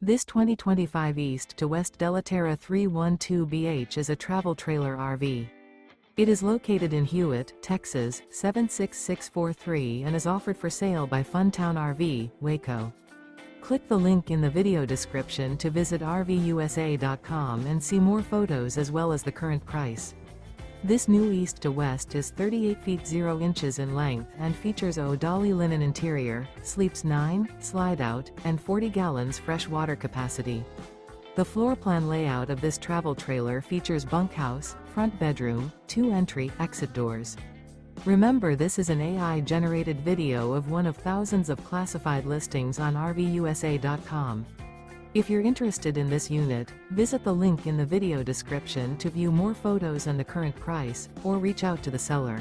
This 2025 East to West Della Terra 312BH is a travel trailer RV. It is located in Hewitt, Texas, 76643 and is offered for sale by Funtown RV, Waco. Click the link in the video description to visit RVUSA.com and see more photos as well as the current price. This new East to West is 38 feet 0 inches in length and features ODALI linen interior, sleeps 9, slide-out, and 40 gallons fresh water capacity. The floor plan layout of this travel trailer features bunkhouse, front bedroom, 2 entry/exit doors. Remember, this is an AI-generated video of one of thousands of classified listings on RVUSA.com. If you're interested in this unit, visit the link in the video description to view more photos and the current price, or reach out to the seller.